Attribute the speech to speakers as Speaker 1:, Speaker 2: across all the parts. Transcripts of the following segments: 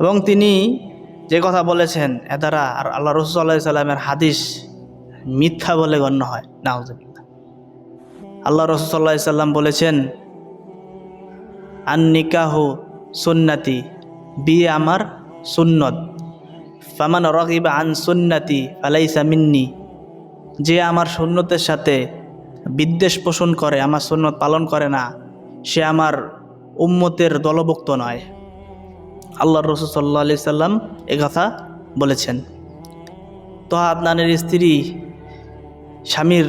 Speaker 1: এবং তিনি যে কথা বলেছেন এ দ্বারা আর আল্লাহ রাসূল সাল্লাল্লাহু আলাইহি সাল্লামের হাদিস মিথ্যা বলে গণ্য হয়। নাউজুবিল্লাহ। আল্লাহ রাসূল সাল্লাল্লাহু আলাইহি সাল্লাম বলেছেন, আন নিকাহু সুন্নতি, বিয়ে আমার সুন্নত, ফামান রাগিবা আন সুন্নতি ফালাইসা মিন্নি, যে আমার সুন্নতের সাথে বিদ্বেষ পোষণ করে, আমার সুন্নত পালন করে না, সে আমার উম্মতের দলভুক্ত নয়। আল্লাহ রাসূল সাল্লাল্লাহু আলাইহি সাল্লাম এ কথা বলেছেন। তো আদনানের স্ত্রী স্বামীর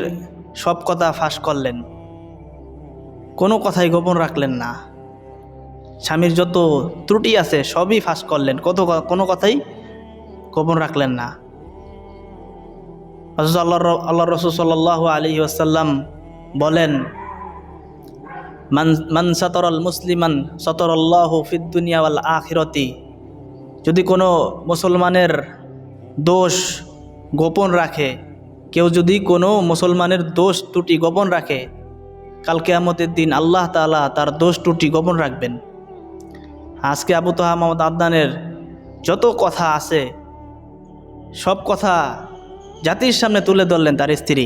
Speaker 1: সব কথা ফাঁস করলেন, কোনো কথাই গোপন রাখলেন না। স্বামীর যত ত্রুটি আছে সবই ফাঁস করলেন, কোনো কথাই গোপন রাখলেন না। আল্লাহ রাসূল সাল্লাল্লাহু আলাইহি ওয়াসাল্লাম বলেন, মান সাতারাল মুসলিমান সাতারাল্লাহু ফিদ দুনিয়া ওয়াল আখিরাতি, যদি কোনো মুসলমানের দোষ গোপন রাখে, কেউ যদি কোনো মুসলমানের দোষ ত্রুটি গোপন রাখে, কাল কিয়ামতের দিন আল্লাহ তাআলা তার দোষ ত্রুটি গোপন রাখবেন। আজকে আবু তাহা মোহাম্মদ আদনানের যত কথা আছে সব কথা জাতির সামনে তুলে ধরলেন তার স্ত্রী।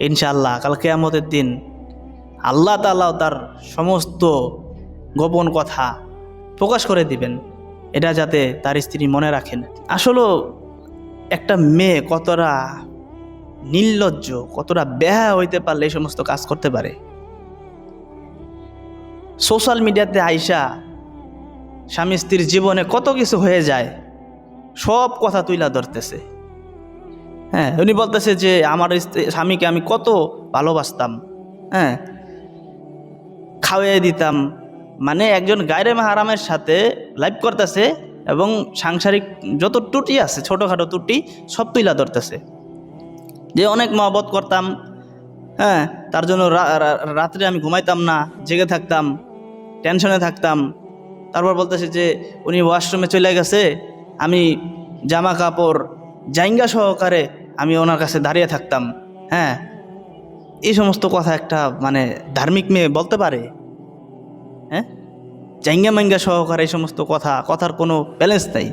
Speaker 1: ইনশাআল্লাহ কাল কিয়ামতের দিন আল্লাহ তাআলাও তার সমস্ত গোপন কথা প্রকাশ করে দিবেন, এটা যাতে তার স্ত্রী মনে রাখেন। আসলে একটা মেয়ে কতটা নির্লজ্জ, কতটা বেহায়া হইতে পারলে এই সমস্ত কাজ করতে পারে। সোশ্যাল মিডিয়াতে আইসা স্বামী স্ত্রীর জীবনে কত কিছু হয়ে যায় সব কথা তুইলা ধরতেছে। হ্যাঁ, উনি বলতেছে যে আমার স্বামীকে আমি কত ভালোবাসতাম, হ্যাঁ, খাওয়াই দিতাম। মানে একজন গায়রে মাহরামের সাথে লাইভ করতেছে এবং সাংসারিক যত ত্রুটি আছে ছোটোখাটো ত্রুটি সব তুইলা ধরতেছে, যে অনেক মহব্বত করতাম, হ্যাঁ, তার জন্য রাত্রে আমি ঘুমাইতাম না, জেগে থাকতাম, টেনশনে থাকতাম। তারপর বলতেছে যে উনি ওয়াশরুমে চলে গেছে, আমি জামা কাপড় জাইঙ্গা সহকারে আমি ওনার কাছে দাঁড়িয়ে থাকতাম। হ্যাঁ, এই সমস্ত কথা একটা মানে ধার্মিক মেয়ে বলতে পারে? হ্যাঁ, জাইঙ্গা মাইঙ্গা সহকারে এই সমস্ত কথার কোনো ব্যালেন্স নাই।